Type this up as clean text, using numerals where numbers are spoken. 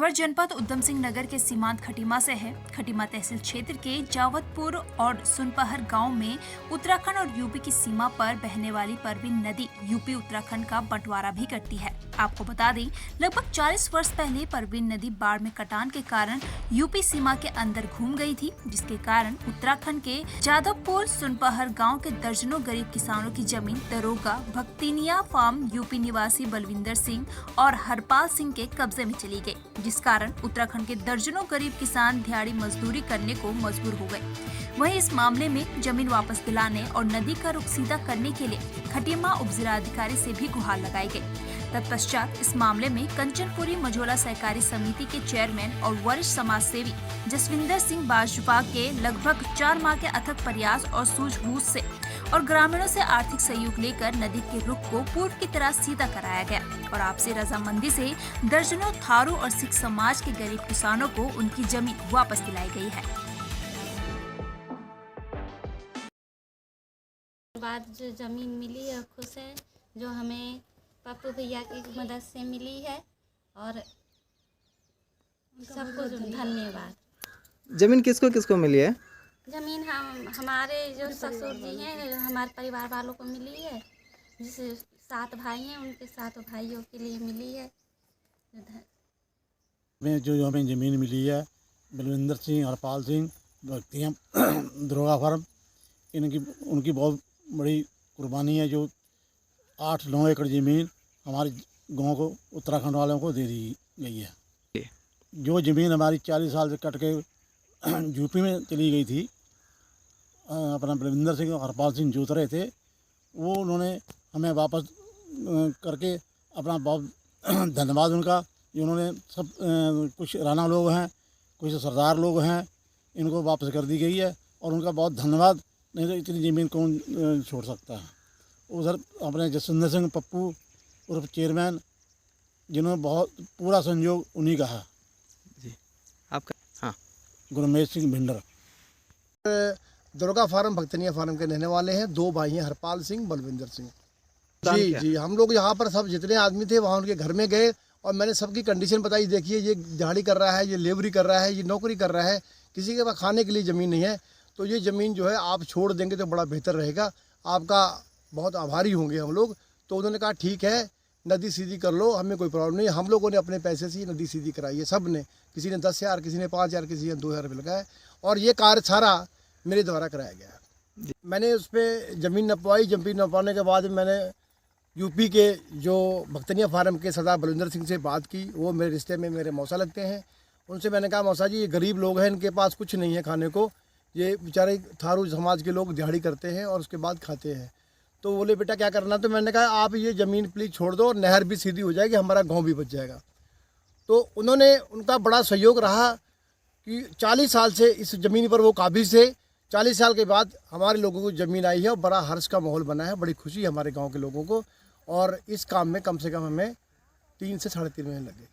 खबर जनपद उधम सिंह नगर के सीमांत खटीमा से है। खटीमा तहसील क्षेत्र के जावतपुर और सुनपहर गांव में उत्तराखंड और यूपी की सीमा पर बहने वाली परवीन नदी यूपी उत्तराखंड का बंटवारा भी करती है। आपको बता दें, लगभग 40 वर्ष पहले परवीन नदी बाढ़ में कटान के कारण यूपी सीमा के अंदर घूम गई थी, जिसके कारण उत्तराखंड के जादवपुर सुनपहर गाँव के दर्जनों गरीब किसानों की जमीन दरोगा भक्तिनिया फार्म यूपी निवासी बलविंदर सिंह और हरपाल सिंह के कब्जे में चली गई, जिस कारण उत्तराखंड के दर्जनों गरीब किसान दिहाड़ी मजदूरी करने को मजबूर हो गए। वहीं इस मामले में जमीन वापस दिलाने और नदी का रुख सीधा करने के लिए खटीमा उपजिलाधिकारी से भी गुहार लगाई गई। तत्पश्चात इस मामले में कंचनपुरी मझोला सहकारी समिति के चेयरमैन और वरिष्ठ समाज सेवी जसविंदर सिंह बाजवा के लगभग 4 माह के अथक प्रयास और सूझबूझ से और ग्रामीणों से आर्थिक सहयोग लेकर नदी के रुख को पूर्व की तरह सीधा कराया गया और आपसी रजामंदी से दर्जनों थारू और सिख समाज के गरीब किसानों को उनकी जमीन वापस दिलाई गई है। बाद जो जमीन मिली है खुश है, जो हमें पप्पू भैया की मदद से मिली है और सबको धन्यवाद। जमीन किसको किसको मिली है? जमीन हमारे जो ससुर जी हैं, हमारे परिवार वालों को मिली है। जिसे 7 भाई हैं, उनके 7 भाइयों के लिए मिली है। जो हमें ज़मीन मिली है, बलविंदर सिंह, हरपाल सिंह, भक्तियाँ दरोगा फार्म, उनकी बहुत बड़ी कुर्बानी है। जो 8-9 एकड़ ज़मीन हमारे गांव को उत्तराखंड वालों को दे दी गई है। जो ज़मीन हमारी 40 साल से कट के यूपी में चली गई थी, अपना बलविंदर सिंह और हरपाल सिंह जोत रहे थे, वो उन्होंने हमें वापस करके अपना बहुत धन्यवाद उनका। उन्होंने सब कुछ राणा लोग हैं, कुछ सरदार लोग हैं, इनको वापस कर दी गई है और उनका बहुत धन्यवाद। नहीं तो इतनी ज़मीन कौन छोड़ सकता है। उधर अपने जसविंदर सिंह पप्पू उर्फ चेयरमैन, जिन्होंने बहुत पूरा संयोग उन्हीं का है जी। आपका? हाँ, गुरमेश सिंह भिंडर। दरोगा फार्म भक्तनिया फार्म के रहने वाले हैं। 2 भाई हैं, हरपाल सिंह, बलविंदर सिंह। जी, हम लोग यहाँ पर सब जितने आदमी थे वहाँ उनके घर में गए और मैंने सबकी कंडीशन बताई। देखिए, ये दिहाड़ी कर रहा है, ये लेबरी कर रहा है, ये नौकरी कर रहा है, किसी के पास खाने के लिए ज़मीन नहीं है। तो ये ज़मीन जो है आप छोड़ देंगे तो बड़ा बेहतर रहेगा, आपका बहुत आभारी होंगे हम लोग। तो उन्होंने कहा ठीक है, नदी सीधी कर लो, हमें कोई प्रॉब्लम नहीं। हम लोगों ने अपने पैसे से नदी सीधी कराई है, सब ने। किसी ने 10,000, किसी ने 5,000, किसी ने 2,000 रुपये लगाए और ये कार्य सारा मेरे द्वारा कराया गया। मैंने उस पर ज़मीन नपवाई। ज़मीन नपवाने के बाद मैंने यूपी के जो भक्तनिया फार्म के सरदार बलविंदर सिंह से बात की। वो मेरे रिश्ते में मेरे मौसा लगते हैं। उनसे मैंने कहा, मौसा जी, ये गरीब लोग हैं, इनके पास कुछ नहीं है खाने को, ये बेचारे थारू समाज के लोग दिहाड़ी करते हैं और उसके बाद खाते हैं। तो बोले, बेटा क्या करना? तो मैंने कहा, आप ये ज़मीन प्लीज़ छोड़ दो और नहर भी सीधी हो जाएगी, हमारा गांव भी बच जाएगा। तो उनका बड़ा सहयोग रहा कि 40 साल से इस ज़मीन पर वो काबिज थे। 40 साल के बाद हमारे लोगों को ज़मीन आई है और बड़ा हर्ष का माहौल बना है, बड़ी खुशी है हमारे गाँव के लोगों को। और इस काम में कम से कम हमें 3 से 3.5 महीने लगे।